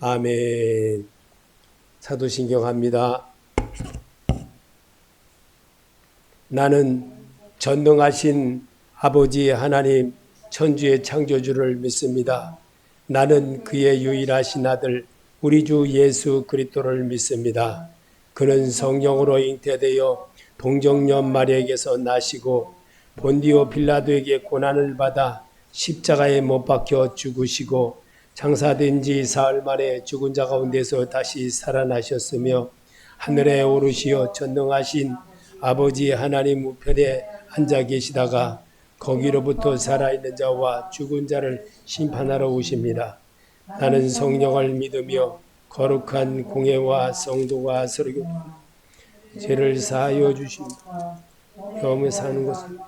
아멘. 사도신경 합니다. 나는 전능하신 아버지 하나님 천주의 창조주를 믿습니다. 나는 그의 유일하신 아들 우리 주 예수 그리스도를 믿습니다. 그는 성령으로 잉태되어 동정녀 마리아에게서 나시고 본디오 빌라도에게 고난을 받아 십자가에 못 박혀 죽으시고 장사된 지 사흘 만에 죽은 자 가운데서 다시 살아나셨으며 하늘에 오르시어 전능하신 아버지 하나님 우편에 앉아 계시다가 거기로부터 살아있는 자와 죽은 자를 심판하러 오십니다. 나는 성령을 믿으며 거룩한 공예와 성도와 설교 죄를 사하여 주신 영원히 사는 것을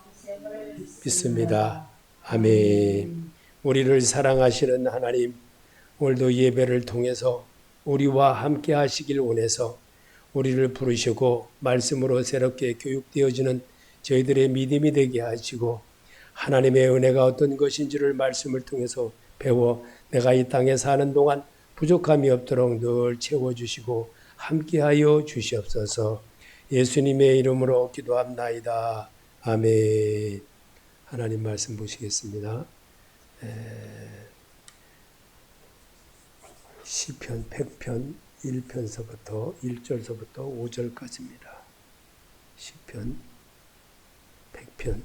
믿습니다. 아멘. 우리를 사랑하시는 하나님, 오늘도 예배를 통해서 우리와 함께 하시길 원해서 우리를 부르시고 말씀으로 새롭게 교육되어지는 저희들의 믿음이 되게 하시고 하나님의 은혜가 어떤 것인지를 말씀을 통해서 배워 내가 이 땅에 사는 동안 부족함이 없도록 늘 채워주시고 함께하여 주시옵소서. 예수님의 이름으로 기도합나이다. 아멘. 하나님 말씀 보시겠습니다. 시편 100편 1편서부터 1절서부터 5절까지입니다. 시편 100편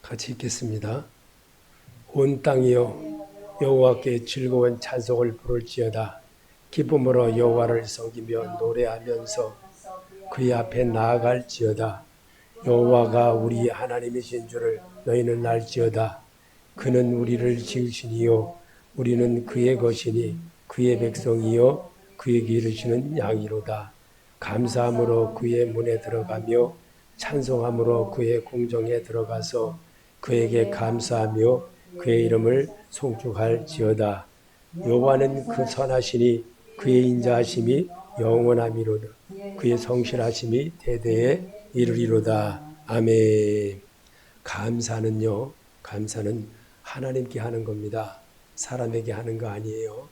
같이 읽겠습니다. 온 땅이여 여호와께 즐거운 찬송을 부를지어다. 기쁨으로 여호와를 섬기며 노래하면서 그의 앞에 나아갈지어다. 여호와가 우리 하나님이신 줄을 너희는 알지어다. 그는 우리를 지으시니요 우리는 그의 것이니 그의 백성이요 그에게 이르시는 양이로다. 감사함으로 그의 문에 들어가며 찬송함으로 그의 궁정에 들어가서 그에게 감사하며 그의 이름을 송축할지어다. 여호와는 그 선하시니 그의 인자하심이 영원함이로다. 그의 성실하심이 대대에 이르리로다. 아멘. 감사는요, 감사는 하나님께 하는 겁니다. 사람에게 하는 거 아니에요.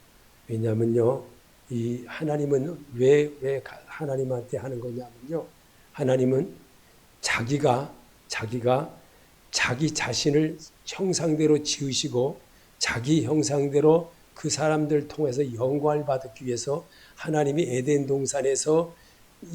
왜냐면요, 이 하나님은 왜 하나님한테 하는 거냐면요, 하나님은 자기가 자기 자신을 형상대로 지으시고 자기 형상대로 그 사람들 통해서 영광을 받기 위해서 하나님이 에덴 동산에서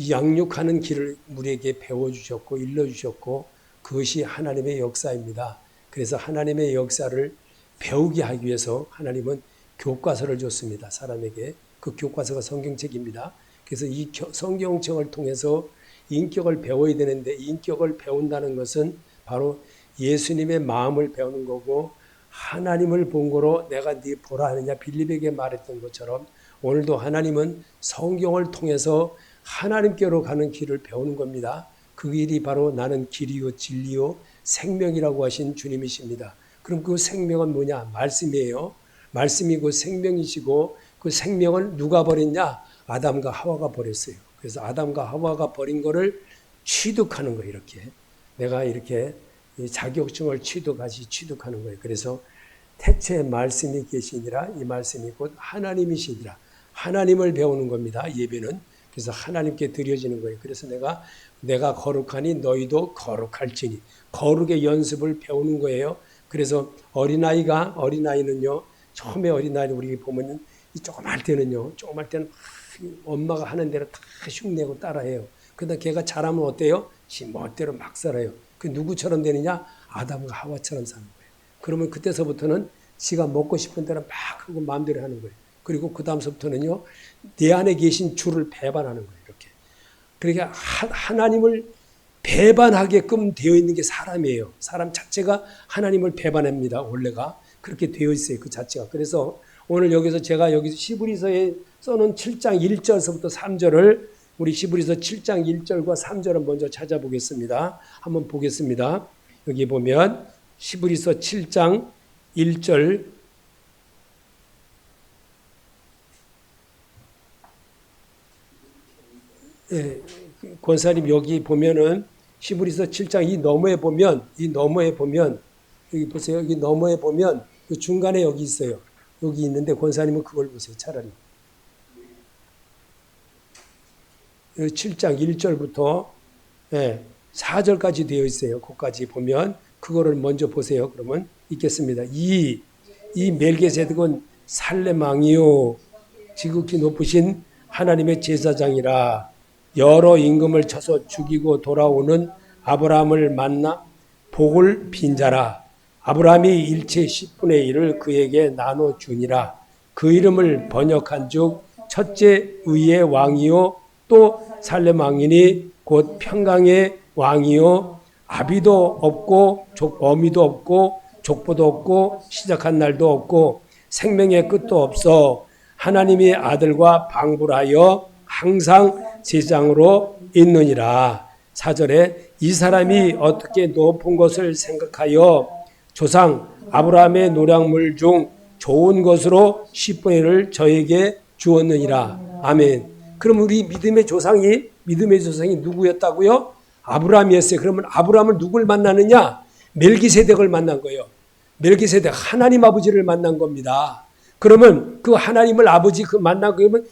양육하는 길을 우리에게 배워주셨고 일러주셨고 그것이 하나님의 역사입니다. 그래서 하나님의 역사를 배우게 하기 위해서 하나님은 교과서를 줬습니다. 사람에게. 그 교과서가 성경책입니다. 그래서 이 성경책을 통해서 인격을 배워야 되는데 인격을 배운다는 것은 바로 예수님의 마음을 배우는 거고 하나님을 본 거로 내가 네 보라 하느냐 빌립에게 말했던 것처럼 오늘도 하나님은 성경을 통해서 하나님께로 가는 길을 배우는 겁니다. 그 길이 바로 나는 길이요 진리요 생명이라고 하신 주님이십니다. 그럼 그 생명은 뭐냐? 말씀이에요. 말씀이고 생명이시고 그 생명을 누가 버렸냐? 아담과 하와가 버렸어요. 그래서 아담과 하와가 버린 거를 취득하는 거예요. 이렇게 내가 이렇게 자격증을 취득하는 거예요. 그래서 태초에 말씀이 계시니라 이 말씀이 곧 하나님이시니라. 하나님을 배우는 겁니다. 예배는. 그래서 하나님께 드려지는 거예요. 그래서 내가 거룩하니 너희도 거룩할지니 거룩의 연습을 배우는 거예요. 그래서 어린아이는요. 처음에 어린아이를 우리 보면은 이 조그말 때는 엄마가 하는 대로 다 흉내고 따라해요. 그러다 걔가 자라면 어때요? 지 멋대로 막 살아요. 그 누구처럼 되느냐? 아담과 하와처럼 사는 거예요. 그러면 그때서부터는 지가 먹고 싶은 대로 막 하고 마음대로 하는 거예요. 그리고 그 다음서부터는요, 내 안에 계신 주를 배반하는 거예요. 이렇게. 그러니까 하나님을 배반하게끔 되어 있는 게 사람이에요. 사람 자체가 하나님을 배반합니다. 원래가 그렇게 되어 있어요. 그 자체가. 그래서 오늘 여기서 제가 여기서 시브리서에 써놓은 7장 1절서부터 3절을 우리 시브리서 7장 1절과 3절을 먼저 찾아보겠습니다. 한번 보겠습니다. 여기 보면 시브리서 7장 1절 예, 권사님 여기 보면은 시브리서 7장 이 너머에 보면 여기 보세요. 여기 너머에 보면 그 중간에 여기 있어요. 여기 있는데 권사님은 그걸 보세요. 차라리 7장 1절부터 4절까지 되어 있어요. 거기까지 보면 그거를 먼저 보세요. 그러면 읽겠습니다. 이 멜기세덱은 살렘 왕이요 지극히 높으신 하나님의 제사장이라. 여러 임금을 쳐서 죽이고 돌아오는 아브라함을 만나 복을 빈 자라. 아브라함이 일체 10분의 1을 그에게 나눠주니라. 그 이름을 번역한 즉 첫째 의의 왕이요 또 살렘 왕이니 곧 평강의 왕이요 아비도 없고 어미도 없고 족보도 없고 시작한 날도 없고 생명의 끝도 없어 하나님의 아들과 방불하여 항상 제사장으로 있느니라. 4절에 이 사람이 어떻게 높은 것을 생각하여 조상 아브라함의 노량물 중 좋은 것으로 10분의 1을 저에게 주었느니라. 아멘. 그럼 우리 믿음의 조상이 누구였다고요? 아브라함이었어요. 그러면 아브라함은 누굴 만나느냐? 멜기세덱을 만난 거예요. 멜기세덱 하나님 아버지를 만난 겁니다. 그러면 그 하나님을 아버지 그 만난 거면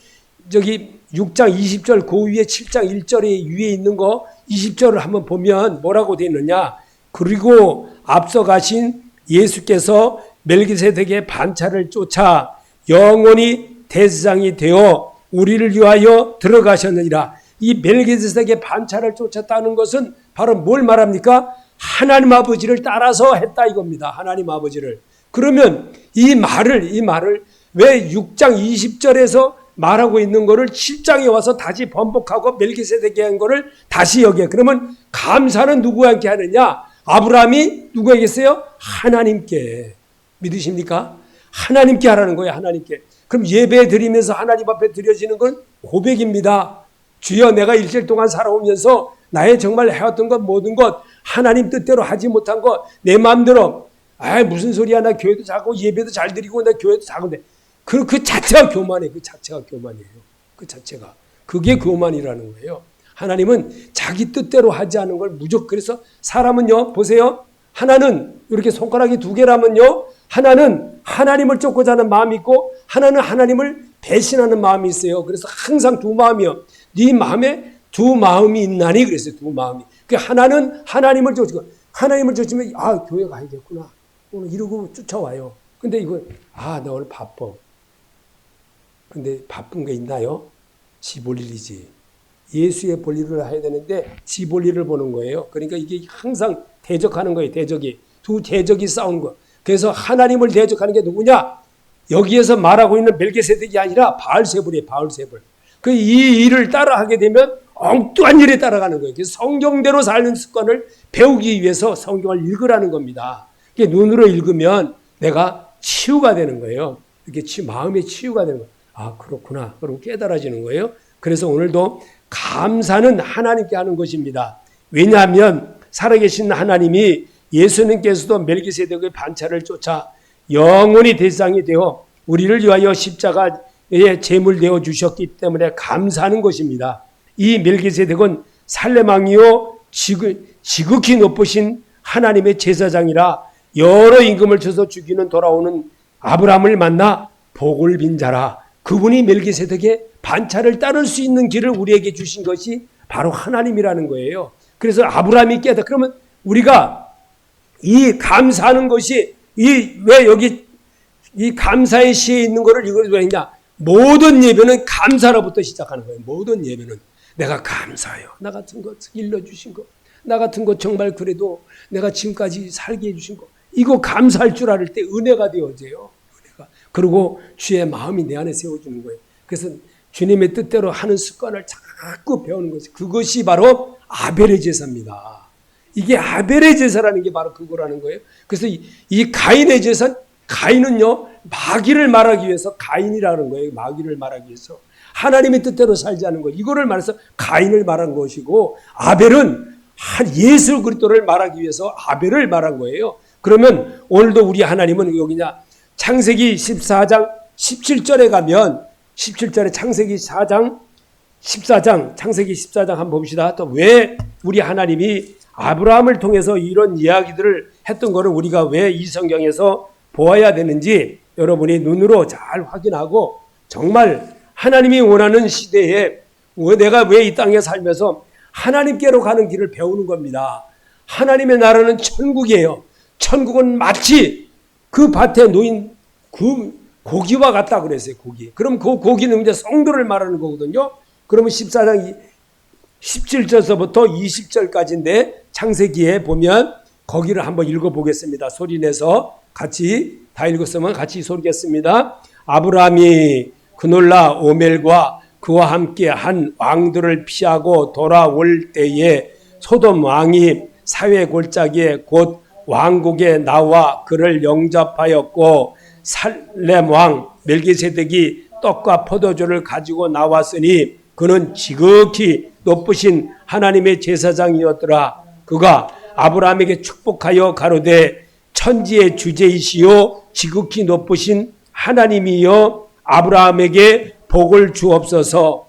저기 6장 20절 그 위에 7장 1절에 위에 있는 거 20절을 한번 보면 뭐라고 되어 있느냐? 그리고 앞서 가신 예수께서 멜기세덱의 반차를 쫓아 영원히 대제사장이 되어 우리를 위하여 들어가셨느니라. 이 멜기세덱의 반차를 쫓았다는 것은 바로 뭘 말합니까? 하나님 아버지를 따라서 했다 이겁니다. 하나님 아버지를. 그러면 이 말을 왜 6장 20절에서 말하고 있는 거를 7장에 와서 다시 번복하고 멜기세덱이 한 거를 다시 여기에. 그러면 감사는 누구에게 하느냐? 아브라함이 누구에게 했어요? 하나님께. 믿으십니까? 하나님께 하라는 거예요. 하나님께. 그럼 예배 드리면서 하나님 앞에 드려지는 건 고백입니다. 주여 내가 일주일 동안 살아오면서 나의 정말 해왔던 것 모든 것 하나님 뜻대로 하지 못한 것 내 마음대로 무슨 소리야 나 교회도 자고 예배도 잘 드리고 나 교회도 작은데 그 자체가 교만이에요. 그 자체가 교만이에요. 그 자체가. 그게 교만이라는 거예요. 하나님은 자기 뜻대로 하지 않은 걸 무조건. 그래서 사람은요, 보세요. 하나는 이렇게 손가락이 두 개라면요, 하나는 하나님을 쫓고자 하는 마음이 있고 하나는 하나님을 배신하는 마음이 있어요. 그래서 항상 두 마음이요. 네 마음에 두 마음이 있나니 그랬어요. 두 마음이. 그 하나는 하나님을 쫓고 하나님을 쫓으면 교회 가야겠구나. 오늘 이러고 쫓아와요. 근데 이거 나 오늘 바빠. 근데 바쁜 게 있나요? 지 볼 일이지. 예수의 볼 일을 해야 되는데 지 볼 일을 보는 거예요. 그러니까 이게 항상 대적하는 거예요. 대적이. 두 대적이 싸우는 거. 그래서 하나님을 대적하는 게 누구냐? 여기에서 말하고 있는 멜기세덱이 아니라 바알세불이에요. 바알세불. 그 이 일을 따라하게 되면 엉뚱한 일에 따라가는 거예요. 그래서 성경대로 사는 습관을 배우기 위해서 성경을 읽으라는 겁니다. 눈으로 읽으면 내가 치유가 되는 거예요. 이렇게 마음의 치유가 되는 거예요. 그렇구나. 그럼 깨달아지는 거예요. 그래서 오늘도 감사는 하나님께 하는 것입니다. 왜냐하면 살아계신 하나님이 예수님께서도 멜기세덱의 반차를 쫓아 영원히 대상이 되어 우리를 위하여 십자가에 제물되어 주셨기 때문에 감사하는 것입니다. 이 멜기세덱은 살렘 왕이요 지극히 높으신 하나님의 제사장이라 여러 임금을 쳐서 죽이는 돌아오는 아브라함을 만나 복을 빈 자라. 그분이 멜기세덱의 반차를 따를 수 있는 길을 우리에게 주신 것이 바로 하나님이라는 거예요. 그래서 아브라함이 깨닫. 그러면 우리가 이 감사하는 것이 왜 여기 이 감사의 시에 있는 거를 이걸 왜 했냐? 모든 예배는 감사로부터 시작하는 거예요. 모든 예배는 내가 감사해요. 나 같은 거 일러주신 거, 나 같은 거 정말 그래도 내가 지금까지 살게 해주신 거, 이거 감사할 줄 알을 때 은혜가 되어져요. 은혜가. 그리고 주의 마음이 내 안에 세워주는 거예요. 그래서 주님의 뜻대로 하는 습관을 자꾸 배우는 것이, 그것이 바로 아벨의 제사입니다. 이게 아벨의 제사라는 게 바로 그거라는 거예요. 그래서 이 가인의 제사, 가인은요, 마귀를 말하기 위해서 가인이라는 거예요. 마귀를 말하기 위해서. 하나님의 뜻대로 살지 않은 것. 이거를 말해서 가인을 말한 것이고, 아벨은 예수 그리스도를 말하기 위해서 아벨을 말한 거예요. 그러면 오늘도 우리 하나님은 여기냐, 창세기 14장 17절에 가면, 17절에 창세기 4장 14장, 창세기 14장 한번 봅시다. 또 왜 우리 하나님이 아브라함을 통해서 이런 이야기들을 했던 거를 우리가 왜 이 성경에서 보아야 되는지 여러분이 눈으로 잘 확인하고, 정말 하나님이 원하는 시대에 내가 왜 이 땅에 살면서 하나님께로 가는 길을 배우는 겁니다. 하나님의 나라는 천국이에요. 천국은 마치 그 밭에 놓인 그 고기와 같다 그랬어요. 고기. 그럼 그 고기는 이제 성도를 말하는 거거든요. 그러면 14장 17절서부터 20절까지인데 창세기에 보면 거기를 한번 읽어보겠습니다. 소리내서 같이 다 읽었으면 같이 소리겠습니다. 아브라함이 그놀라 오멜과 그와 함께 한 왕들을 피하고 돌아올 때에 소돔 왕이 사회 골짜기에 곧 왕국에 나와 그를 영접하였고, 살렘 왕 멜기세덱이 떡과 포도주를 가지고 나왔으니 그는 지극히 높으신 하나님의 제사장이었더라. 그가 아브라함에게 축복하여 가로되 천지의 주제이시요 지극히 높으신 하나님이여 아브라함에게 복을 주옵소서.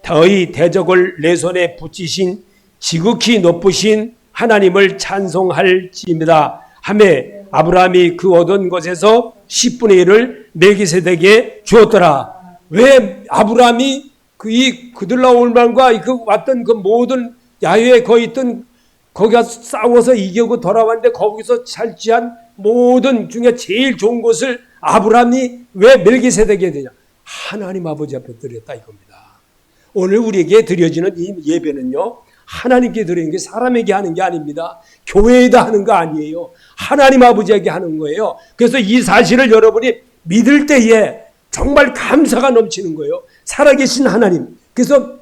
너희 대적을 내 손에 붙이신 지극히 높으신 하나님을 찬송할지입니다. 하매 아브라함이 그 얻은 것에서 10분의 1을 멜기세덱에게 주었더라. 왜 아브라함이 그들라올만과 왔던 그 모든 야외에 거기 있던, 거기가 싸워서 이기고 돌아왔는데 거기서 살지한 모든 중에 제일 좋은 것을 아브라함이 왜 멜기세덱에게 되냐? 하나님 아버지 앞에 드렸다 이겁니다. 오늘 우리에게 드려지는 이 예배는요, 하나님께 드리는 게 사람에게 하는 게 아닙니다. 교회에다 하는 거 아니에요. 하나님 아버지에게 하는 거예요. 그래서 이 사실을 여러분이 믿을 때에 정말 감사가 넘치는 거예요. 살아계신 하나님. 그래서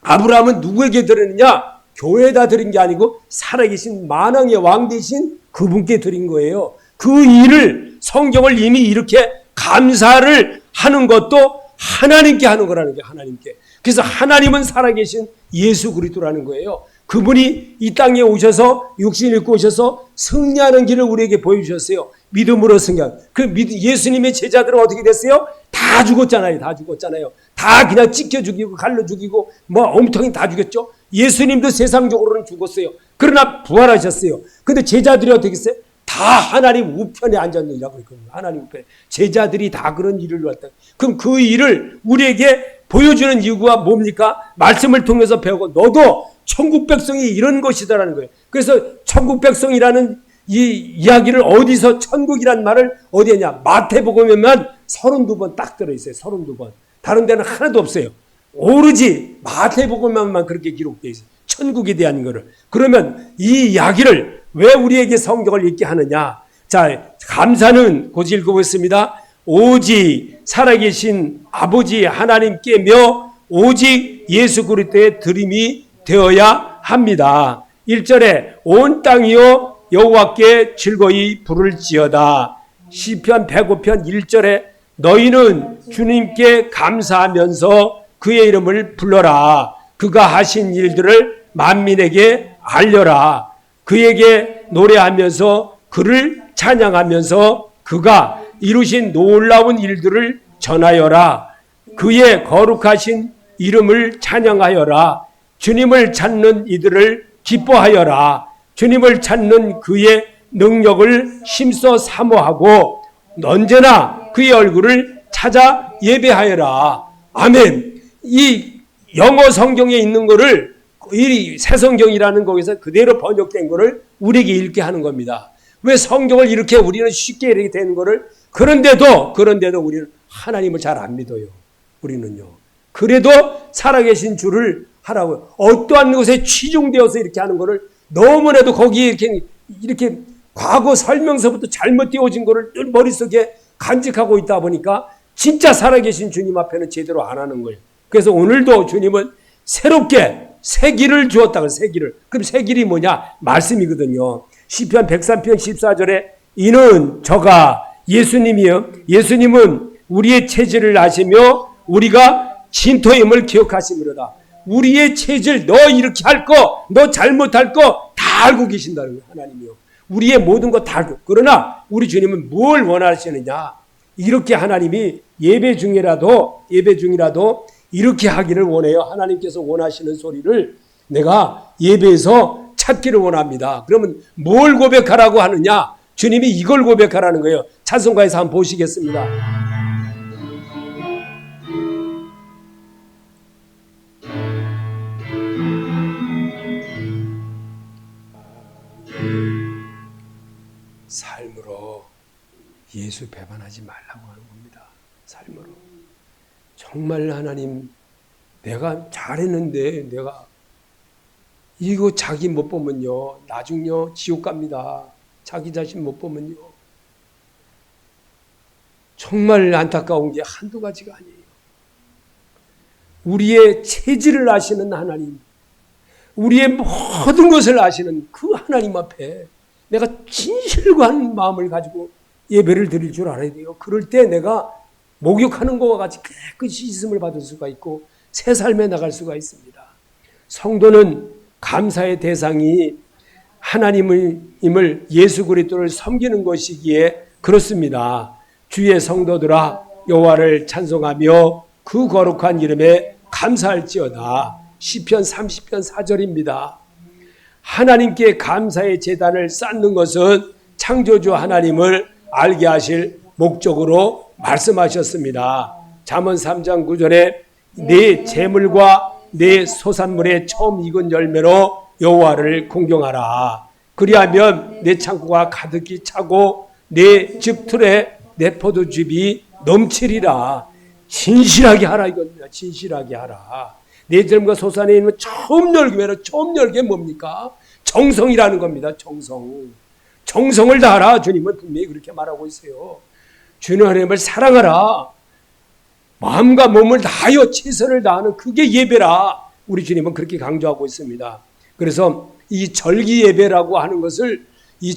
아브라함은 누구에게 드리느냐? 교회에다 드린 게 아니고 살아계신 만왕의 왕 되신 그분께 드린 거예요. 그 일을 성경을 이미 이렇게 감사를 하는 것도 하나님께 하는 거라는 게, 하나님께. 그래서 하나님은 살아계신 예수 그리스도라는 거예요. 그분이 이 땅에 오셔서 육신을 입고 오셔서 승리하는 길을 우리에게 보여주셨어요. 믿음으로 승리한. 예수님의 제자들은 어떻게 됐어요? 다 죽었잖아요. 다 죽었잖아요. 다 그냥 찢겨 죽이고 갈로 죽이고 뭐 엉뚱히 다 죽였죠. 예수님도 세상적으로는 죽었어요. 그러나 부활하셨어요. 근데 제자들이 어떻게 했어요? 다 하나님 우편에 앉았느니라고 했거든요. 하나님 우편에. 제자들이 다 그런 일을 했다. 그럼 그 일을 우리에게 보여주는 이유가 뭡니까? 말씀을 통해서 배우고 너도 천국 백성이 이런 것이다라는 거예요. 그래서 천국 백성이라는 이 이야기를 어디서, 천국이란 말을 어디에 냐? 마태복음에만 32번 딱 들어있어요. 32번. 다른 데는 하나도 없어요. 오로지 마태복음에만 그렇게 기록되어 있어요. 천국에 대한 거를. 그러면 이 이야기를 왜 우리에게 성경을 읽게 하느냐? 자, 감사는 곧 읽어보겠습니다. 오직 살아계신 아버지 하나님께며 오직 예수 그리스도의 드림이 되어야 합니다. 1절에 온 땅이여 여호와께 즐거이 부를지어다. 시편 105편 1절에 너희는 주님께 감사하면서 그의 이름을 불러라. 그가 하신 일들을 만민에게 알려라. 그에게 노래하면서 그를 찬양하면서 그가 이루신 놀라운 일들을 전하여라. 그의 거룩하신 이름을 찬양하여라. 주님을 찾는 이들을 기뻐하여라. 주님을 찾는 그의 능력을 힘써 사모하고 언제나 그의 얼굴을 찾아 예배하여라. 아멘. 이 영어 성경에 있는 거를 이 새 성경이라는 거기서 그대로 번역된 거를 우리에게 읽게 하는 겁니다. 왜 성경을 이렇게 우리는 쉽게 이렇게 되는 거를, 그런데도 우리는 하나님을 잘 안 믿어요. 우리는요. 그래도 살아계신 주를 하라고, 어떠한 것에 치중되어서 이렇게 하는 거를 너무나도 거기에 이렇게 과거 설명서부터 잘못 띄워진 거를 늘 머릿속에 간직하고 있다 보니까 진짜 살아계신 주님 앞에는 제대로 안 하는 거예요. 그래서 오늘도 주님은 새롭게 새 길을 주었다. 새 길을. 그럼 새 길이 뭐냐? 말씀이거든요. 시편 103편 14절에 이는 저가 예수님이요. 예수님은 우리의 체질을 아시며 우리가 진토임을 기억하시므로다. 우리의 체질, 너 이렇게 할 거, 너 잘못할 거 다 알고 계신다는 거예요. 하나님이요. 우리의 모든 거 다 알고. 그러나 우리 주님은 뭘 원하시느냐? 이렇게 하나님이 예배 중이라도 이렇게 하기를 원해요. 하나님께서 원하시는 소리를 내가 예배에서 찾기를 원합니다. 그러면 뭘 고백하라고 하느냐? 주님이 이걸 고백하라는 거예요. 찬송가에서 한번 보시겠습니다. 삶으로 예수 배반하지 말라고 하는 겁니다. 삶으로. 정말 하나님, 내가 잘했는데 내가 이거 자기 못 보면요, 나중요 지옥 갑니다. 자기 자신 못 보면요. 정말 안타까운 게 한두 가지가 아니에요. 우리의 체질을 아시는 하나님, 우리의 모든 것을 아시는 그 하나님 앞에 내가 진실한 마음을 가지고 예배를 드릴 줄 알아야 돼요. 그럴 때 내가 목욕하는 것과 같이 깨끗이 씻음을 받을 수가 있고 새 삶에 나갈 수가 있습니다. 성도는 감사의 대상이 하나님을 예수 그리스도를 섬기는 것이기에 그렇습니다. 주의 성도들아 여호와를 찬송하며 그 거룩한 이름에 감사할지어다. 시편 30편 4절입니다. 하나님께 감사의 제단을 쌓는 것은 창조주 하나님을 알게 하실 목적으로 말씀하셨습니다. 잠언 3장 9절에 내 재물과 내 소산물의 처음 익은 열매로 여호와를 공경하라. 그리하면 내 창고가 가득히 차고 내 집 틀에 내 포도즙이 넘치리라. 진실하게 하라 이겁니다. 진실하게 하라. 내 재물과 소산에 있는 처음 열매로 처음 열매 뭡니까? 정성이라는 겁니다. 정성. 정성을 다하라. 주님은 분명히 그렇게 말하고 있어요. 주님 하나님을 사랑하라. 마음과 몸을 다하여 최선을 다하는 그게 예배라. 우리 주님은 그렇게 강조하고 있습니다. 그래서 이 절기 예배라고 하는 것을 이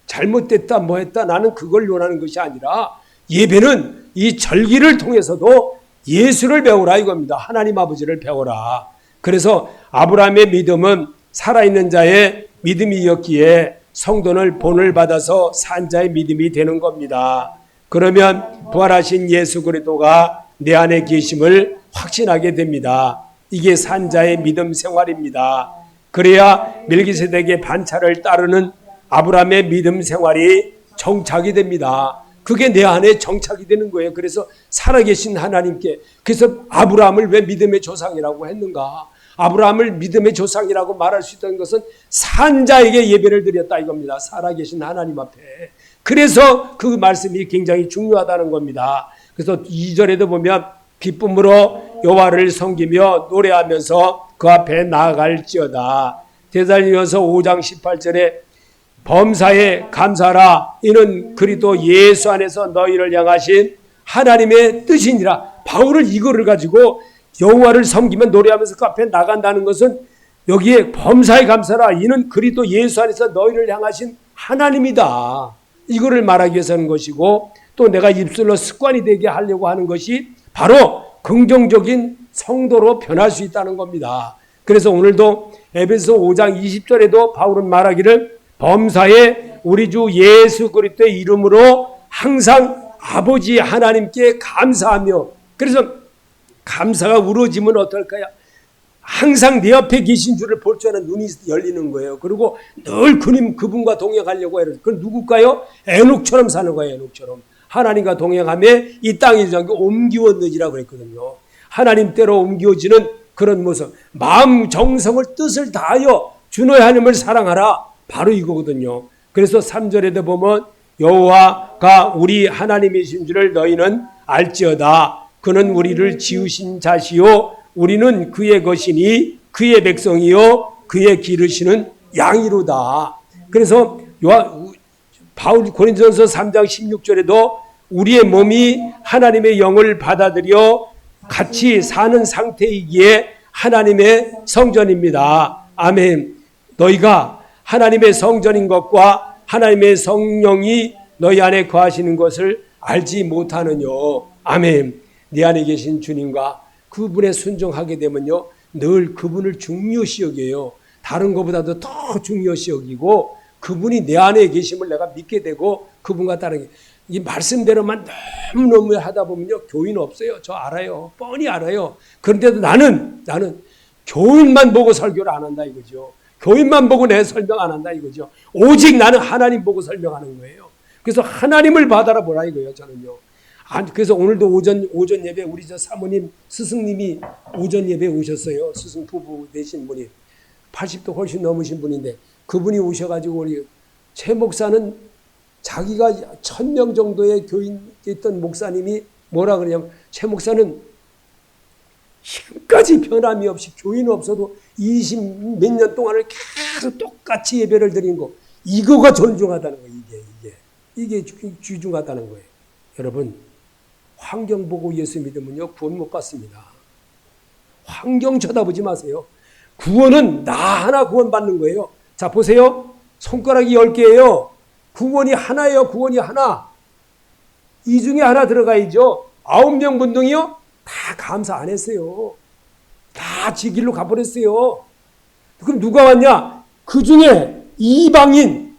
잘못됐다 뭐했다 나는 그걸 원하는 것이 아니라 예배는 이 절기를 통해서도 예수를 배우라 이겁니다. 하나님 아버지를 배우라. 그래서 아브라함의 믿음은 살아있는 자의 믿음이었기에 성도는 본을 받아서 산 자의 믿음이 되는 겁니다. 그러면 부활하신 예수 그리스도가 내 안에 계심을 확신하게 됩니다. 이게 산 자의 믿음 생활입니다. 그래야 멜기세덱의 반차를 따르는 아브라함의 믿음 생활이 정착이 됩니다. 그게 내 안에 정착이 되는 거예요. 그래서 살아계신 하나님께, 그래서 아브라함을 왜 믿음의 조상이라고 했는가? 아브라함을 믿음의 조상이라고 말할 수 있다는 것은 산 자에게 예배를 드렸다 이겁니다. 살아계신 하나님 앞에. 그래서 그 말씀이 굉장히 중요하다는 겁니다. 그래서 2절에도 보면 기쁨으로 여호와를 섬기며 노래하면서 그 앞에 나아갈지어다. 데살로니가서 5장 18절에 범사에 감사하라. 이는 그리스도 예수 안에서 너희를 향하신 하나님의 뜻이니라. 바울은 이거를 가지고 여호와를 섬기면 노래하면서 그 앞에 나간다는 것은 여기에 범사에 감사하라. 이는 그리스도 예수 안에서 너희를 향하신 하나님이다. 이거를 말하기 위해서 하는 것이고 또 내가 입술로 습관이 되게 하려고 하는 것이 바로 긍정적인 성도로 변할 수 있다는 겁니다. 그래서 오늘도 에베소 5장 20절에도 바울은 말하기를 범사에 우리 주 예수 그리스도의 이름으로 항상 아버지 하나님께 감사하며, 그래서 감사가 우러지면 어떨까요? 항상 내 옆에 계신 줄을 볼 줄 아는 눈이 열리는 거예요. 그리고 늘 그분과 동행하려고 해요. 그건 누굴까요? 에녹처럼 사는 거예요. 에녹처럼. 하나님과 동행하며 이 땅에 옮기웠느니라고 그랬거든요. 하나님 때로 옮기워지는 그런 모습. 마음 정성을 뜻을 다하여 주 너의 하나님을 사랑하라. 바로 이거거든요. 그래서 3절에도 보면 여호와가 우리 하나님이신 줄을 너희는 알지어다. 그는 우리를 지으신 자시요 우리는 그의 것이니 그의 백성이요 그의 기르시는 양이로다. 그래서 바울 고린도전서 3장 16절에도 우리의 몸이 하나님의 영을 받아들여 같이 사는 상태이기에 하나님의 성전입니다. 아멘. 너희가 하나님의 성전인 것과 하나님의 성령이 너희 안에 거하시는 것을 알지 못하느뇨. 아멘. 내 안에 계신 주님과 그분에 순종하게 되면요, 늘 그분을 중요시 여겨요. 다른 것보다도 더 중요시 여기고 그분이 내 안에 계심을 내가 믿게 되고 그분과 따르게. 이 말씀대로만 너무너무 하다 보면요, 교인 없어요. 저 알아요. 뻔히 알아요. 그런데도 나는 교인만 보고 설교를 안 한다 이거죠. 교인만 보고 내 설명 안 한다 이거죠. 오직 나는 하나님 보고 설명하는 거예요. 그래서 하나님을 받아라 보라 이거예요, 저는요. 그래서 오늘도 오전 예배 우리 저 사모님 스승님이 오전 예배 오셨어요. 스승 부부 되신 분이 80도 훨씬 넘으신 분인데 그분이 오셔가지고 우리 최 목사는 자기가 1000명 정도의 교인 있던 목사님이 뭐라 그러냐면 최 목사는 지금까지 변함이 없이 교인 없어도 20 몇 년 동안을 계속 똑같이 예배를 드린 거, 이거가 존중하다는 거예요. 이게 귀중하다는 거예요. 여러분, 환경 보고 예수 믿으면요, 구원 못 받습니다. 환경 쳐다보지 마세요. 구원은 나 하나 구원 받는 거예요. 자, 보세요. 손가락이 10개예요. 구원이 하나예요. 구원이 하나. 이 중에 하나 들어가야죠. 9명 분등이요. 다 감사 안 했어요. 다 지 길로 가버렸어요. 그럼 누가 왔냐? 그 중에 이방인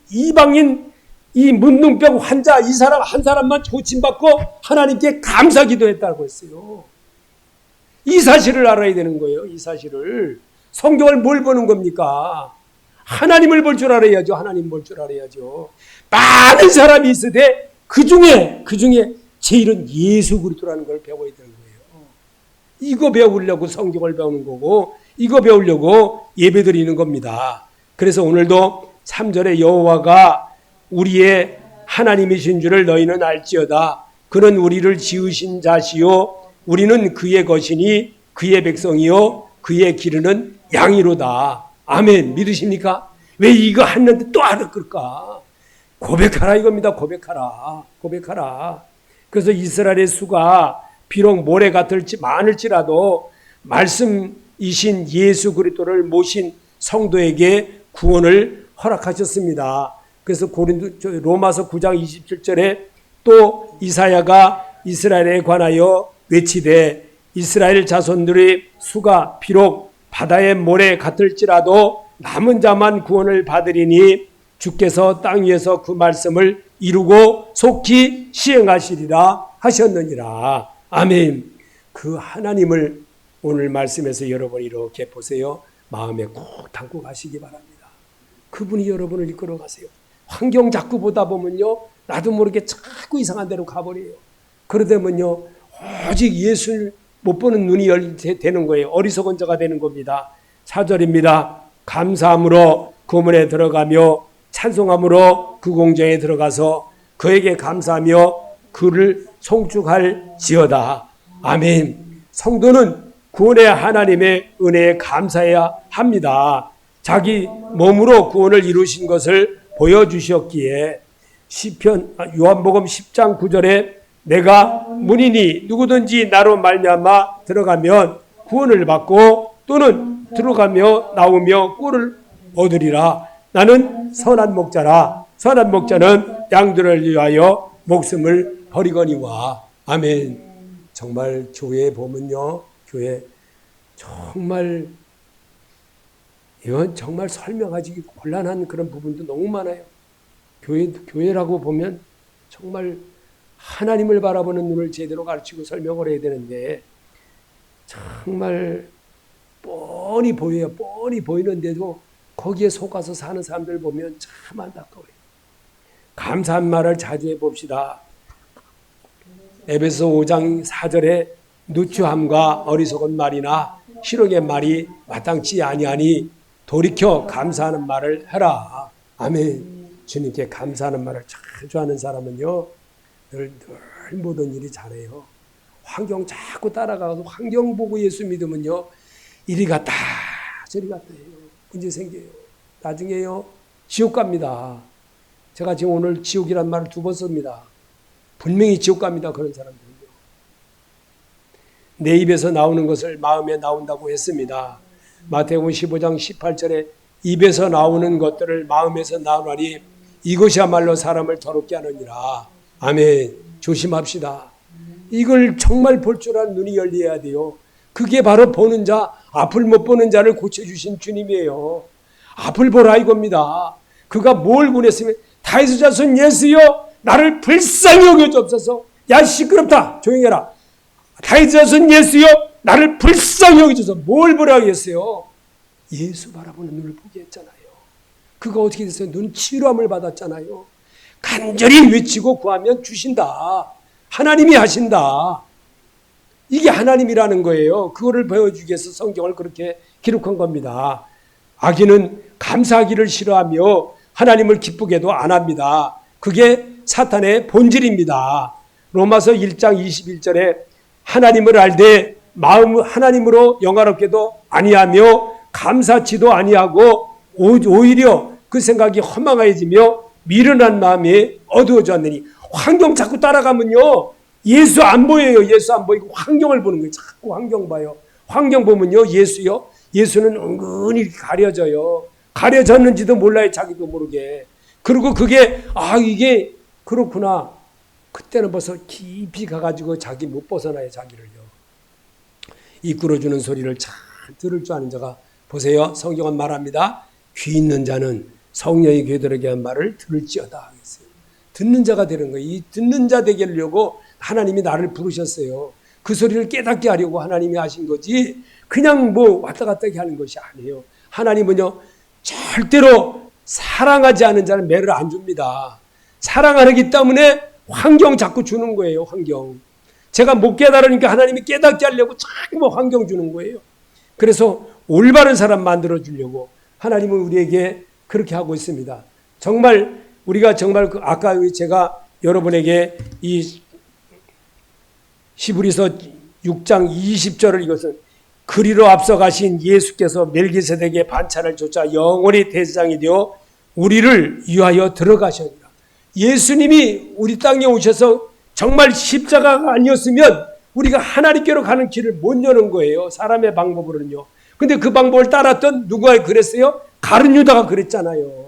이 문둥병 환자 이 사람 한 사람만 고침받고 하나님께 감사 기도했다고 했어요. 이 사실을 알아야 되는 거예요. 이 사실을. 성경을 뭘 보는 겁니까? 하나님을 볼 줄 알아야죠. 하나님 볼 줄 알아야죠. 많은 사람이 있으되 그 중에 제일은 예수 그리스도라는 걸 배워야 되는 거예요. 이거 배우려고 성경을 배우는 거고 이거 배우려고 예배 드리는 겁니다. 그래서 오늘도 3절에 여호와가 우리의 하나님이신 줄을 너희는 알지어다. 그는 우리를 지으신 자시요 우리는 그의 것이니 그의 백성이요 그의 기르는 양이로다. 아멘. 믿으십니까? 왜 이거 했는데 또 안 할까? 고백하라 이겁니다. 고백하라. 그래서 이스라엘의 수가 비록 모래 같을지 많을지라도 말씀이신 예수 그리스도를 모신 성도에게 구원을 허락하셨습니다. 그래서 로마서 9장 27절에 또 이사야가 이스라엘에 관하여 외치되 이스라엘 자손들의 수가 비록 바다의 모래 같을지라도 남은 자만 구원을 받으리니 주께서 땅 위에서 그 말씀을 이루고 속히 시행하시리라 하셨느니라. 아멘. 그 하나님을 오늘 말씀에서 여러분 이렇게 보세요. 마음에 꼭 담고 가시기 바랍니다. 그분이 여러분을 이끌어 가세요. 환경 자꾸 보다 보면요, 나도 모르게 자꾸 이상한 데로 가버려요. 그러다면요, 오직 예수를 못 보는 눈이 되는 거예요. 어리석은 자가 되는 겁니다. 4절입니다. 감사함으로 그 문에 들어가며 찬송함으로 그 공정에 들어가서 그에게 감사하며 그를 송축할지어다. 아멘. 성도는 구원의 하나님의 은혜에 감사해야 합니다. 자기 몸으로 구원을 이루신 것을 보여주셨기에 요한복음 10장 9절에 내가 문이니 누구든지 나로 말미암아 들어가면 구원을 받고 또는 들어가며 나오며 꿀을 얻으리라. 나는 선한 목자라. 선한 목자는 양들을 위하여 목숨을 버리거니와. 아멘. 정말 교회에 보면요, 교회 정말 이건 정말 설명하기 곤란한 그런 부분도 너무 많아요. 교회라고 보면 정말 하나님을 바라보는 눈을 제대로 가르치고 설명을 해야 되는데 정말 뻔히 보여요. 뻔히 보이는데도 거기에 속아서 사는 사람들 보면 참 안타까워요. 감사한 말을 자주 해봅시다. 에베소 5장 4절에 누추함과 어리석은 말이나 희롱의 말이 마땅치 아니하니 돌이켜 감사하는 말을 해라. 아멘. 주님께 감사하는 말을 자주 하는 사람은요, 늘 모든 일이 잘해요. 환경 자꾸 따라가서 환경 보고 예수 믿으면요, 이리 갔다 저리 갔다 해요. 문제 생겨요. 나중에요, 지옥 갑니다. 제가 지금 오늘 지옥이란 말을 2번 씁니다. 분명히 지옥 갑니다. 그런 사람들은요. 내 입에서 나오는 것을 마음에 나온다고 했습니다. 마태복음 15장 18절에 입에서 나오는 것들을 마음에서 나오나니 이것이야말로 사람을 더럽게 하느니라. 아멘. 조심합시다. 이걸 정말 볼 줄 아는 눈이 열려야 돼요. 그게 바로 보는 자, 앞을 못 보는 자를 고쳐주신 주님이에요. 앞을 보라 이겁니다. 그가 뭘 보냈으면 다윗의 자손 예수여 나를 불쌍히 여겨주옵소서. 야 시끄럽다 조용히 해라. 다윗의 자손 예수여 나를 불쌍히 여겨주소서. 뭘 보라고 했어요? 예수 바라보는 눈을 보게 했잖아요. 그가 어떻게 됐어요? 눈 치료함을 받았잖아요. 간절히 외치고 구하면 주신다. 하나님이 하신다. 이게 하나님이라는 거예요. 그거를 보여주기 위해서 성경을 그렇게 기록한 겁니다. 악인은 감사하기를 싫어하며 하나님을 기쁘게도 안 합니다. 그게 사탄의 본질입니다. 로마서 1장 21절에 하나님을 알되 마음 하나님으로 영화롭게도 아니하며 감사치도 아니하고 오히려 그 생각이 허망해지며 미련한 마음이 어두워졌느니 환경 자꾸 따라가면요. 예수 안 보여요. 예수 안 보이고 환경을 보는 거예요. 자꾸 환경 봐요. 환경 보면요. 예수요. 예수는 은근히 가려져요. 가려졌는지도 몰라요. 자기도 모르게. 그리고 그게 이게 그렇구나. 그때는 벌써 깊이 가가지고 자기 못 벗어나요. 자기를요. 이끌어주는 소리를 잘 들을 줄 아는 자가 보세요. 성경은 말합니다. 귀 있는 자는 성령이 그들에게 한 말을 들을지어다. 듣는 자가 되는 거예요. 이 듣는 자 되게 하려고 하나님이 나를 부르셨어요. 그 소리를 깨닫게 하려고 하나님이 하신 거지 그냥 왔다 갔다 하는 것이 아니에요. 하나님은요 절대로 사랑하지 않은 자는 매를 안 줍니다. 사랑하기 때문에 환경 자꾸 주는 거예요. 환경. 제가 못 깨달으니까 하나님이 깨닫게 하려고 자꾸 환경 주는 거예요. 그래서 올바른 사람 만들어 주려고 하나님은 우리에게 그렇게 하고 있습니다. 정말 우리가 정말 아까 제가 여러분에게 이 히브리서 6장 20절을 이것은 그리로 앞서가신 예수께서 멜기세덱의 반찬을 쫓아 영원히 대제사장이 되어 우리를 위하여 들어가셨느니라. 예수님이 우리 땅에 오셔서 정말 십자가가 아니었으면 우리가 하나님께로 가는 길을 못 여는 거예요. 사람의 방법으로는요. 근데 그 방법을 따랐던 누가 그랬어요? 가룟 유다가 그랬잖아요.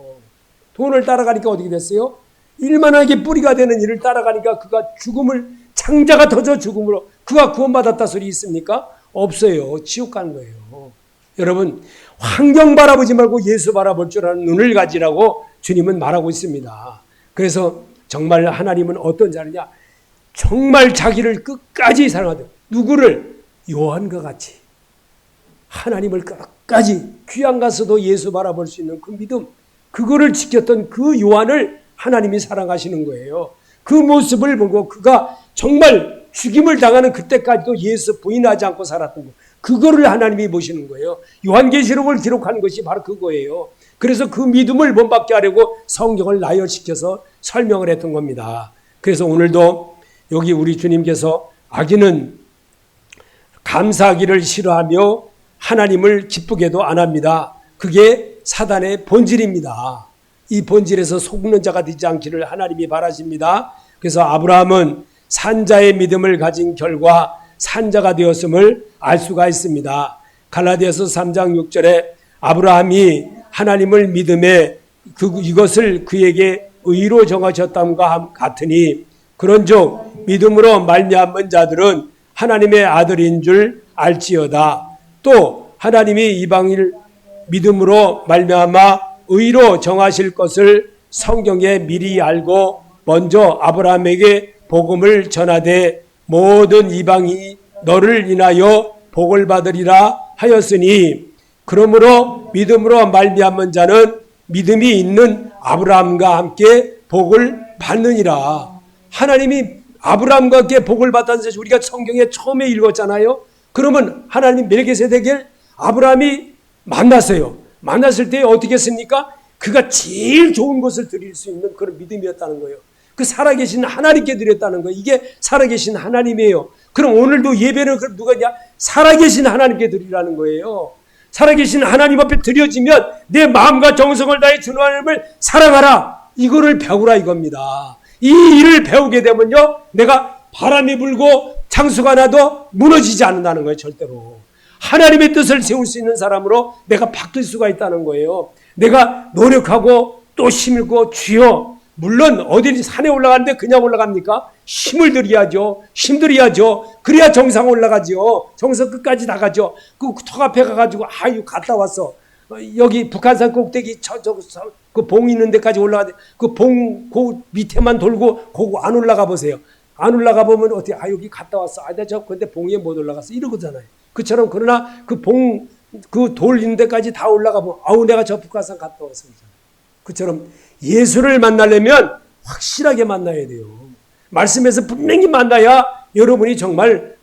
돈을 따라가니까 어떻게 됐어요? 일만하게 뿌리가 되는 일을 따라가니까 그가 죽음을 창자가 터져 죽음으로 그가 구원받았다 소리 있습니까? 없어요. 지옥 가는 거예요. 여러분 환경 바라보지 말고 예수 바라볼 줄 아는 눈을 가지라고 주님은 말하고 있습니다. 그래서 정말 하나님은 어떤 자느냐? 정말 자기를 끝까지 사랑하던 누구를? 요한과 같이 하나님을 끝까지 귀한 가서도 예수 바라볼 수 있는 그 믿음 그거를 지켰던 그 요한을 하나님이 사랑하시는 거예요. 그 모습을 보고 그가 정말 죽임을 당하는 그때까지도 예수 부인하지 않고 살았던 거. 그거를 하나님이 보시는 거예요. 요한계시록을 기록한 것이 바로 그거예요. 그래서 그 믿음을 본받게 하려고 성경을 나열시켜서 설명을 했던 겁니다. 그래서 오늘도 여기 우리 주님께서 악인은 감사하기를 싫어하며 하나님을 기쁘게도 안 합니다. 그게 사단의 본질입니다. 이 본질에서 속는 자가 되지 않기를 하나님이 바라십니다. 그래서 아브라함은 산자의 믿음을 가진 결과 산자가 되었음을 알 수가 있습니다. 갈라디아서 3장 6절에 아브라함이 하나님을 믿음에 이것을 그에게 의로 정하셨다함과 같으니 그런즉 믿음으로 말미암은 자들은 하나님의 아들인 줄 알지어다. 또 하나님이 이방인을 믿음으로 말미암아 의로 정하실 것을 성경에 미리 알고 먼저 아브라함에게 복음을 전하되 모든 이방인이 너를 인하여 복을 받으리라 하였으니 그러므로 믿음으로 말미암은 자는 믿음이 있는 아브라함과 함께 복을 받느니라. 하나님이 아브라함과 함께 복을 받았다는 사실 우리가 성경에 처음에 읽었잖아요. 그러면 하나님 멜기세덱을 아브라함이 만났어요. 만났을 때 어떻게 했습니까? 그가 제일 좋은 것을 드릴 수 있는 그런 믿음이었다는 거예요. 그 살아계신 하나님께 드렸다는 거예요. 이게 살아계신 하나님이에요. 그럼 오늘도 예배는 누가냐? 살아계신 하나님께 드리라는 거예요. 살아계신 하나님 앞에 드려지면 내 마음과 정성을 다해 주 하나님을 사랑하라. 이거를 배우라 이겁니다. 이 일을 배우게 되면요, 내가 바람이 불고 창수가 나도 무너지지 않는다는 거예요. 절대로. 하나님의 뜻을 세울 수 있는 사람으로 내가 바뀔 수가 있다는 거예요. 내가 노력하고 또 힘있고 주여, 물론 어디 산에 올라가는데 그냥 올라갑니까? 힘을 들여야죠. 힘들여야죠. 그래야 정상 올라가죠. 정상 끝까지 나가죠. 그 턱 앞에 가가지고 아유 갔다 왔어. 여기 북한산 꼭대기 그 봉 있는 데까지 올라가는데 그 봉 그 밑에만 돌고 그거 안 올라가 보세요. 안 올라가 보면 어떻게 여기 갔다 왔어. 나 저 근데 봉에 못 올라갔어. 이러거잖아요. 그처럼 그러나 그 봉 그 돌 있는 데까지 다 올라가 보면 내가 저 북한산 갔다 왔어. 그처럼 예수를 만나려면 확실하게 만나야 돼요. 말씀에서 분명히 만나야 여러분이 정말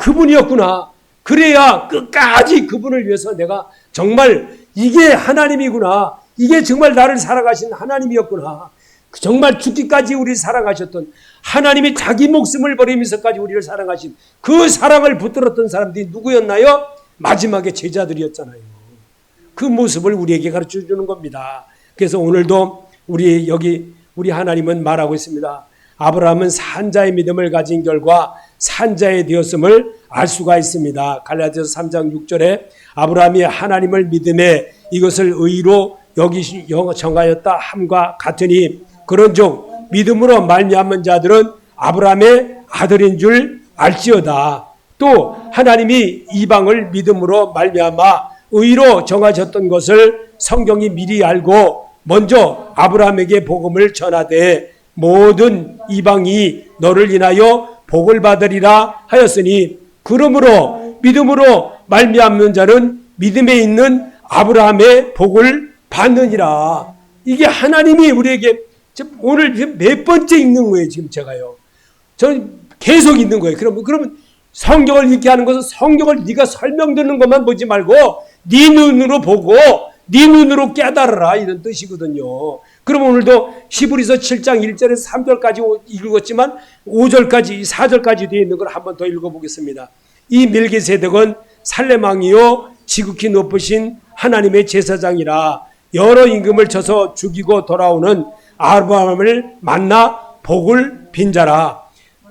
그분이었구나. 그래야 끝까지 그분을 위해서 내가 정말 이게 하나님이구나. 이게 정말 나를 살아가신 하나님이었구나. 정말 죽기까지 우리를 사랑하셨던 하나님이 자기 목숨을 버리면서까지 우리를 사랑하신 그 사랑을 붙들었던 사람들이 누구였나요? 마지막에 제자들이었잖아요. 그 모습을 우리에게 가르쳐 주는 겁니다. 그래서 오늘도 우리 하나님은 말하고 있습니다. 아브라함은 산자의 믿음을 가진 결과 산자의 되었음을 알 수가 있습니다. 갈라디아서 3장 6절에 아브라함이 하나님을 믿음에 이것을 의로 정하였다 함과 같으니 그런즉 믿음으로 말미암은 자들은 아브라함의 아들인 줄 알지어다. 또 하나님이 이방을 믿음으로 말미암아 의로 정하셨던 것을 성경이 미리 알고 먼저 아브라함에게 복음을 전하되 모든 이방이 너를 인하여 복을 받으리라 하였으니 그러므로 믿음으로 말미암는 자는 믿음에 있는 아브라함의 복을 받느니라. 이게 하나님이 우리에게 오늘 몇 번째 읽는 거예요. 지금 제가요. 저는 계속 읽는 거예요. 그러면 성경을 읽게 하는 것은 성경을 네가 설명 듣는 것만 보지 말고 네 눈으로 보고 네 눈으로 깨달아라 이런 뜻이거든요. 그럼 오늘도 히브리서 7장 1절에서 3절까지 읽었지만 5절까지 4절까지 되어 있는 걸 한 번 더 읽어보겠습니다. 이 멜기세덱은 살렘 왕이요 지극히 높으신 하나님의 제사장이라 여러 임금을 쳐서 죽이고 돌아오는 아브라함을 만나 복을 빈자라.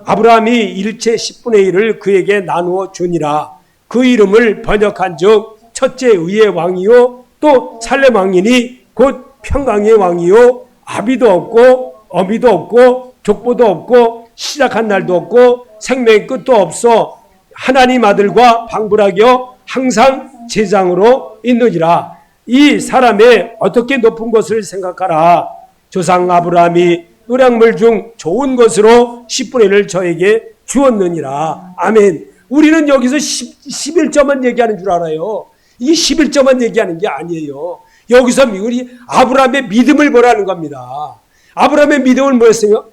아브라함이 일체 10분의 1을 그에게 나누어 주니라. 그 이름을 번역한 즉 첫째 의의 왕이요 또 살렘 왕이니 곧 평강의 왕이요 아비도 없고 어미도 없고 족보도 없고 시작한 날도 없고 생명의 끝도 없어 하나님 아들과 방불하여 항상 제장으로 있느니라. 이 사람의 어떻게 높은 것을 생각하라. 조상 아브라함이 노량물 중 좋은 것으로 10분의 1을 저에게 주었느니라. 아멘. 우리는 여기서 11점만 얘기하는 줄 알아요. 이게 11점만 얘기하는 게 아니에요. 여기서 우리 아브라함의 믿음을 보라는 겁니다. 아브라함의 믿음은 뭐였어요?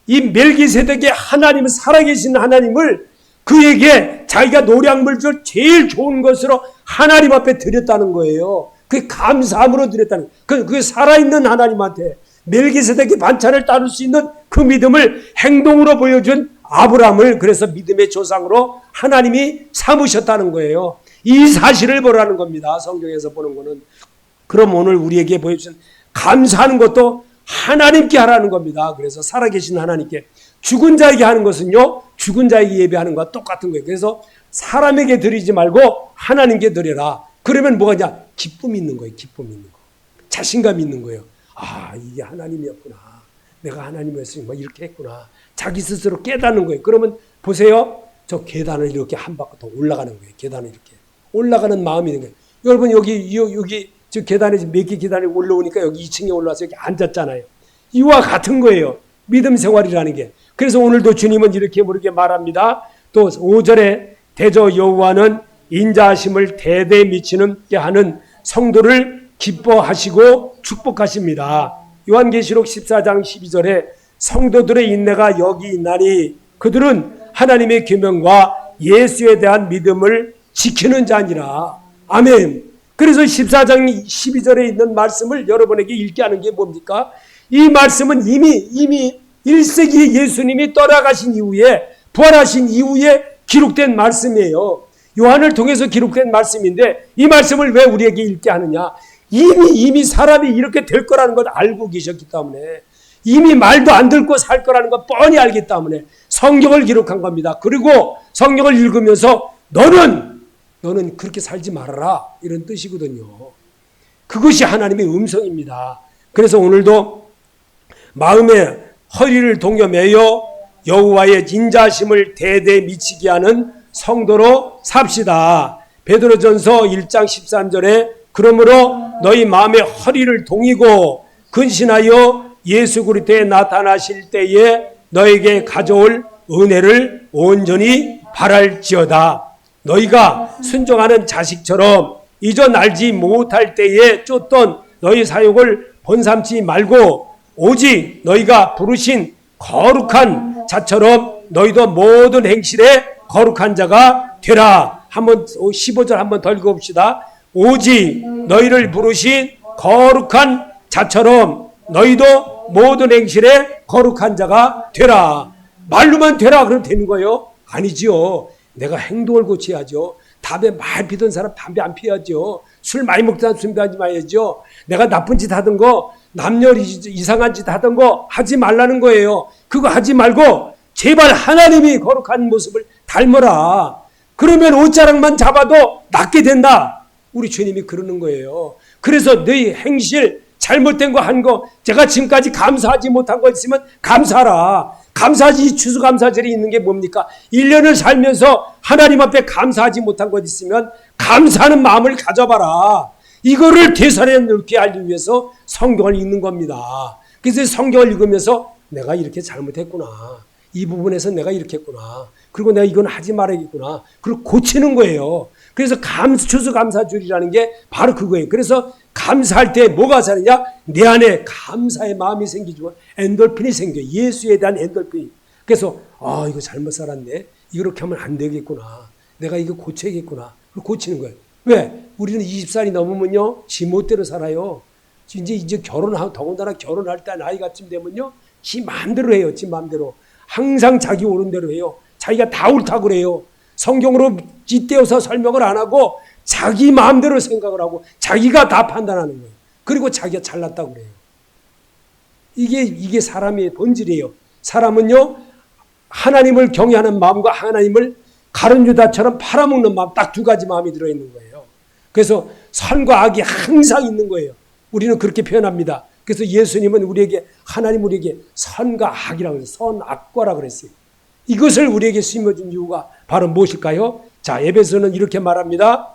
이 멜기세덱의 하나님은 살아계신 하나님을 그에게 자기가 노량물 중 제일 좋은 것으로 하나님 앞에 드렸다는 거예요. 그 감사함으로 드렸다는 거예요. 그 살아있는 하나님한테 멜기세덱의 반찬을 따를 수 있는 그 믿음을 행동으로 보여준 아브라함을 그래서 믿음의 조상으로 하나님이 삼으셨다는 거예요. 이 사실을 보라는 겁니다. 성경에서 보는 거는. 그럼 오늘 우리에게 보여주신 감사하는 것도 하나님께 하라는 겁니다. 그래서 살아계신 하나님께. 죽은 자에게 하는 것은요, 죽은 자에게 예배하는 것과 똑같은 거예요. 그래서 사람에게 드리지 말고 하나님께 드려라. 그러면 뭐가 있냐? 기쁨이 있는 거예요. 기쁨이 있는 거. 자신감이 있는 거예요. 이게 하나님이었구나. 내가 하나님이었으니 뭐 이렇게 했구나. 자기 스스로 깨닫는 거예요. 그러면 보세요. 저 계단을 이렇게 한 바퀴 더 올라가는 거예요. 계단을 이렇게. 올라가는 마음이 있는 거예요. 여러분 여기 저 계단에 몇 개 계단에 올라오니까 여기 2층에 올라와서 이렇게 앉았잖아요. 이와 같은 거예요. 믿음 생활이라는 게. 그래서 오늘도 주님은 이렇게 모르게 말합니다. 또 5절에 대저 여호와는 인자하심을 대대 미치게 하는 성도를 기뻐하시고 축복하십니다. 요한계시록 14장 12절에 성도들의 인내가 여기 있나니 그들은 하나님의 계명과 예수에 대한 믿음을 지키는 자니라. 아멘. 그래서 14장 12절에 있는 말씀을 여러분에게 읽게 하는 게 뭡니까? 이 말씀은 이미 1세기 예수님이 떠나가신 이후에 부활하신 이후에 기록된 말씀이에요. 요한을 통해서 기록된 말씀인데 이 말씀을 왜 우리에게 읽게 하느냐? 이미 사람이 이렇게 될 거라는 걸 알고 계셨기 때문에 이미 말도 안 듣고 살 거라는 거 뻔히 알기 때문에 성경을 기록한 겁니다. 그리고 성경을 읽으면서 너는 그렇게 살지 말아라 이런 뜻이거든요. 그것이 하나님의 음성입니다. 그래서 오늘도 마음의 허리를 동여매여 여호와의 인자심을 대대 미치게 하는 성도로 삽시다. 베드로전서 1장 13절에 그러므로 너희 마음의 허리를 동이고 근신하여 예수 그리스도에 나타나실 때에 너에게 가져올 은혜를 온전히 바랄지어다. 너희가 순종하는 자식처럼 이전 알지 못할 때에 쫓던 너희 사욕을 본삼지 말고 오직 너희가 부르신 거룩한 자처럼 너희도 모든 행실에 거룩한 자가 되라. 한번 15절 한번 더 읽어봅시다. 오직 너희를 부르신 거룩한 자처럼 너희도 모든 행실에 거룩한 자가 되라. 말로만 되라 그러면 되는 거예요? 아니지요. 내가 행동을 고쳐야죠. 담배 많이 피던 사람 담배 안 피워야죠. 술 많이 먹던 사람 술 마지 마야죠. 내가 나쁜 짓 하던 거, 남녀 이상한 짓 하던 거 하지 말라는 거예요. 그거 하지 말고 제발 하나님이 거룩한 모습을 닮아라. 그러면 옷자락만 잡아도 낫게 된다. 우리 주님이 그러는 거예요. 그래서 너희 행실 잘못된 거 한 거 제가 지금까지 감사하지 못한 거 있으면 감사하라. 감사하지 추수감사절이 있는 게 뭡니까? 1년을 살면서 하나님 앞에 감사하지 못한 것 있으면 감사하는 마음을 가져봐라. 이거를 되살에 넣게 하기 위해서 성경을 읽는 겁니다. 그래서 성경을 읽으면서 내가 이렇게 잘못했구나. 이 부분에서 내가 이렇게 했구나. 그리고 내가 이건 하지 말아야겠구나. 그걸 고치는 거예요. 그래서 추수감사절이라는 게 바로 그거예요. 그래서 감사할 때 뭐가 사느냐? 내 안에 감사의 마음이 생기죠. 엔돌핀이 생겨. 예수에 대한 엔돌핀이. 그래서 이거 잘못 살았네. 이렇게 하면 안 되겠구나. 내가 이거 고쳐야겠구나. 그걸 고치는 거예요. 왜? 우리는 20살이 넘으면요. 지 멋대로 살아요. 이제 결혼하고 더군다나 결혼할 때 나이가쯤 되면요. 지 마음대로 해요. 지 마음대로. 항상 자기 옳은 대로 해요. 자기가 다 옳다고 그래요. 성경으로 빗대어서 설명을 안 하고 자기 마음대로 생각을 하고 자기가 다 판단하는 거예요. 그리고 자기가 잘났다고 그래요. 이게 사람의 본질이에요. 사람은요, 하나님을 경외하는 마음과 하나님을 가룟유다처럼 팔아먹는 마음, 딱 두 가지 마음이 들어있는 거예요. 그래서 선과 악이 항상 있는 거예요. 우리는 그렇게 표현합니다. 그래서 예수님은 하나님 우리에게 선과 악이라고 해서 선악과라고 그랬어요. 이것을 우리에게 심어준 이유가 바로 무엇일까요? 자, 에베소는 이렇게 말합니다.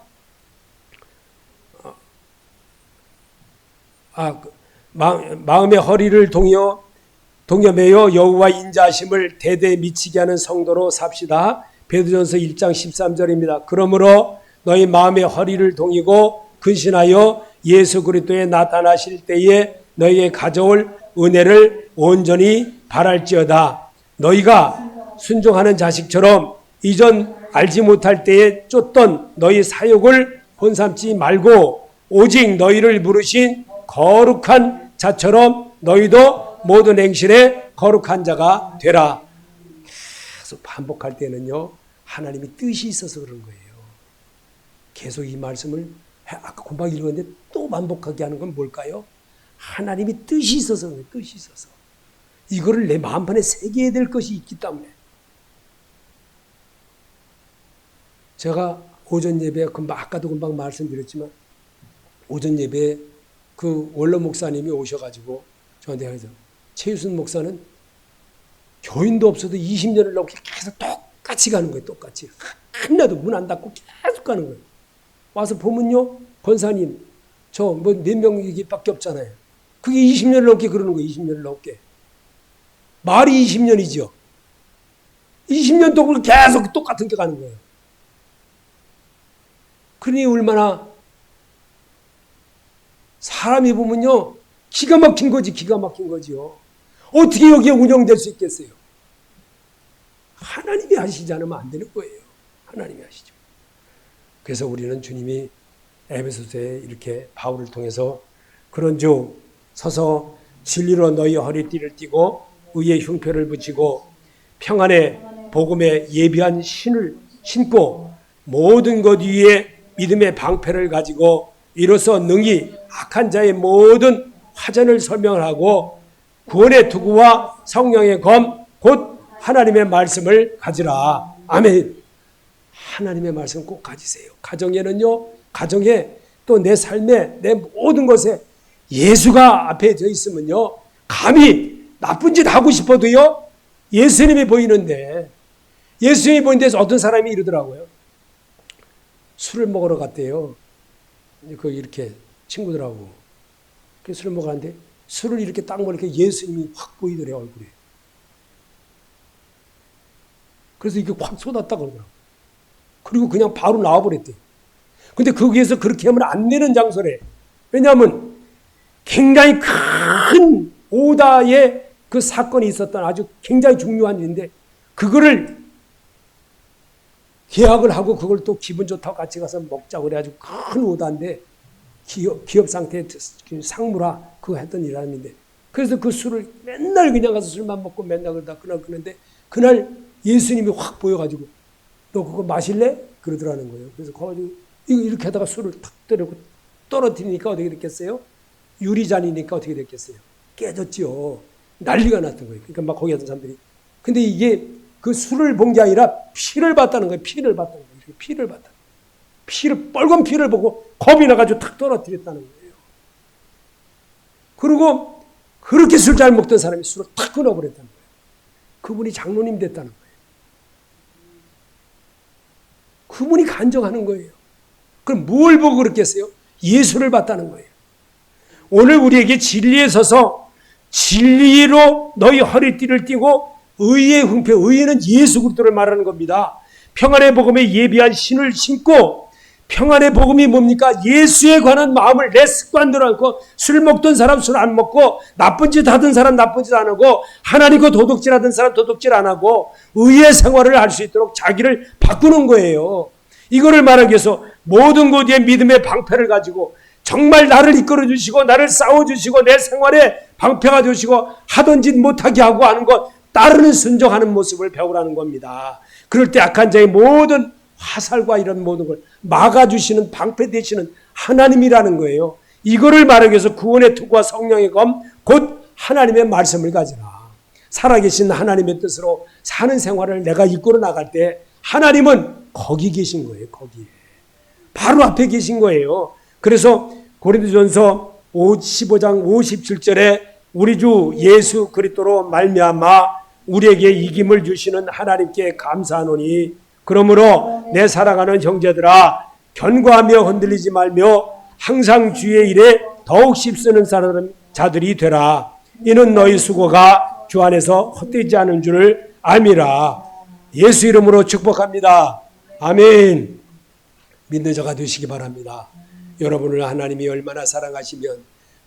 마음의 허리를 동여매여 여호와 인자하심을 대대 미치게 하는 성도로 삽시다. 베드로전서 1장 13절입니다. 그러므로 너희 마음의 허리를 동이고 근신하여 예수 그리스도에 나타나실 때에 너희에게 가져올 은혜를 온전히 바랄지어다. 너희가 순종하는 자식처럼 이전 알지 못할 때에 쫓던 너희 사욕을 본삼지 말고 오직 너희를 부르신 거룩한 자처럼 너희도 모든 행실에 거룩한 자가 되라. 계속 반복할 때는요, 하나님이 뜻이 있어서 그런 거예요. 계속 이 말씀을 아까 금방 읽었는데 또 반복하게 하는 건 뭘까요? 하나님이 뜻이 있어서 그래요. 뜻이 있어서. 이거를 내 마음판에 새겨야 될 것이 있기 때문에. 제가 오전 예배 아까도 금방 말씀드렸지만 오전 예배에 그 원로 목사님이 오셔가지고 저한테 하면서 최유순 목사는 교인도 없어도 20년을 넘게 계속 똑같이 가는 거예요. 똑같이. 하나도 문 안 닫고 계속 가는 거예요. 와서 보면요. 권사님 저 뭐 몇 명밖에 없잖아요. 그게 20년을 넘게 그러는 거예요. 20년을 넘게. 말이 20년이죠. 20년 동안 계속 똑같은 게 가는 거예요. 그러니 얼마나 사람이 보면요. 기가 막힌 거지. 기가 막힌 거지요. 어떻게 여기에 운영될 수 있겠어요? 하나님이 하시지 않으면 안 되는 거예요. 하나님이 하시죠. 그래서 우리는 주님이 에베소서에 이렇게 바울을 통해서 그런즉 서서 진리로 너희 허리띠를 띠고 의의 흉표를 붙이고 평안의 복음에 예비한 신을 신고 모든 것 위에 믿음의 방패를 가지고 이로써 능히 악한 자의 모든 화전을 설명을 하고 구원의 투구와 성령의 검 곧 하나님의 말씀을 가지라. 아멘. 하나님의 말씀 꼭 가지세요. 가정에는요, 가정에 또 내 삶에 내 모든 것에 예수가 앞에 져 있으면요, 감히 나쁜 짓 하고 싶어도요, 예수님이 보이는데, 예수님이 보이는 데서 어떤 사람이 이러더라고요. 술을 먹으러 갔대요. 그 이렇게 친구들하고 술을 먹으러 갔는데 술을 이렇게 딱 먹으니까 예수님이 확 보이더래요, 얼굴에. 그래서 이게 확 쏟았다 그러더라고요. 그리고 그냥 바로 나와버렸대요. 근데 거기에서 그렇게 하면 안 되는 장소래. 왜냐하면 굉장히 큰 오다의 그 사건이 있었던 아주 굉장히 중요한 일인데, 그거를 계약을 하고 그걸 또 기분 좋다고 같이 가서 먹자고 그래가지고 큰 오다인데, 기업 상태의 상무라 그거 했던 일함인데, 그래서 그 술을 맨날 그냥 가서 술만 먹고 맨날 그러다 그날 그러는데, 그날 예수님이 확 보여가지고 너 그거 마실래? 그러더라는 거예요. 그래서 가가지고 이렇게 하다가 술을 탁 때리고 떨어뜨리니까 어떻게 됐겠어요? 유리잔이니까 어떻게 됐겠어요? 깨졌지요. 난리가 났던 거예요. 그러니까 막 거기 있던 사람들이. 근데 이게 그 술을 본 게 아니라 피를 봤다는 거예요. 피를 봤다는 거예요. 이렇게 피를 봤다. 피를, 빨간 피를 보고 겁이 나가지고 탁 떨어뜨렸다는 거예요. 그리고 그렇게 술 잘 먹던 사람이 술을 탁 끊어버렸다는 거예요. 그분이 장로님 됐다는 거예요. 그분이 간증하는 거예요. 그럼 뭘 보고 그랬겠어요? 예수를 봤다는 거예요. 오늘 우리에게 진리에 서서 진리로 너희 허리띠를 띠고 의의 흥패, 의의는 예수 그리스도를 말하는 겁니다. 평안의 복음에 예비한 신을 신고, 평안의 복음이 뭡니까? 예수에 관한 마음을 내 습관대로 않고, 술 먹던 사람 술 안 먹고, 나쁜 짓 하던 사람 나쁜 짓 안 하고, 하나님과 도둑질 하던 사람 도둑질 안 하고, 의의 생활을 할 수 있도록 자기를 바꾸는 거예요. 이거를 말하기 위해서 모든 곳에 믿음의 방패를 가지고 정말 나를 이끌어 주시고 나를 싸워 주시고 내 생활에 방패가 되시고 하던 짓 못하게 하고 하는 것, 따르는 순종하는 모습을 배우라는 겁니다. 그럴 때 악한 자의 모든 화살과 이런 모든 걸 막아주시는 방패 되시는 하나님이라는 거예요. 이거를 말하기 위해서 구원의 투구와 성령의 검 곧 하나님의 말씀을 가지라. 살아계신 하나님의 뜻으로 사는 생활을 내가 이끌어 나갈 때 하나님은 거기 계신 거예요. 거기에. 바로 앞에 계신 거예요. 그래서 고린도전서 15장 57절에 우리 주 예수 그리스도로 말미암아 우리에게 이김을 주시는 하나님께 감사하노니 그러므로 내 사랑하는 형제들아 견고하며 흔들리지 말며 항상 주의 일에 더욱 힘쓰는 자들이 되라. 이는 너희 수고가 주 안에서 헛되지 않은 줄을 알미라. 예수 이름으로 축복합니다. 아멘. 믿는 자가 되시기 바랍니다. 여러분을 하나님이 얼마나 사랑하시면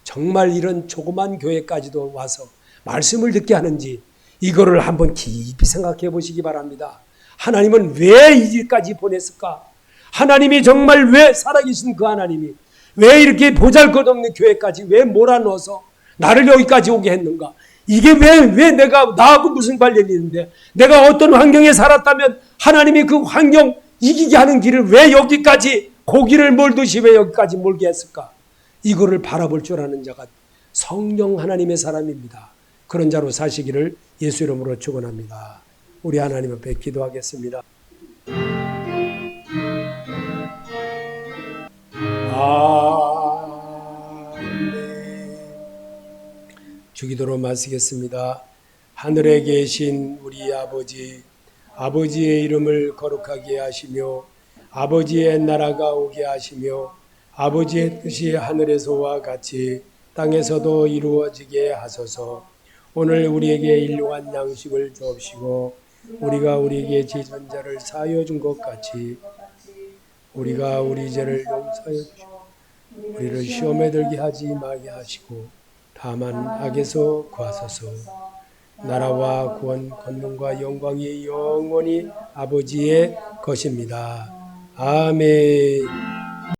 정말 이런 조그만 교회까지도 와서 말씀을 듣게 하는지 이거를 한번 깊이 생각해 보시기 바랍니다. 하나님은 왜 이 일까지 보냈을까? 하나님이 정말 왜 살아계신 그 하나님이 왜 이렇게 보잘것없는 교회까지 왜 몰아넣어서 나를 여기까지 오게 했는가? 이게 왜 내가 나하고 무슨 관련이 있는데 내가 어떤 환경에 살았다면 하나님이 그 환경 이기게 하는 길을 왜 여기까지 고기를 몰듯이 왜 여기까지 몰게 했을까? 이거를 바라볼 줄 아는 자가 성령 하나님의 사람입니다. 그런 자로 사시기를 예수 이름으로 축원합니다. 우리 하나님 앞에 기도하겠습니다. 주기도로 마치겠습니다. 하늘에 계신 우리 아버지, 아버지의 이름을 거룩하게 하시며 아버지의 나라가 오게 하시며 아버지의 뜻이 하늘에서와 같이 땅에서도 이루어지게 하소서. 오늘 우리에게 일용할 양식을 주옵시고 우리가 우리에게 지은 자를 사하여 준 것 같이 우리가 우리 죄를 용서하여 주시고 우리를 시험에 들게 하지 말게 하시고 다만 악에서 구하소서. 나라와 구원, 권능과 영광이 영원히 아버지의 것입니다. 아멘.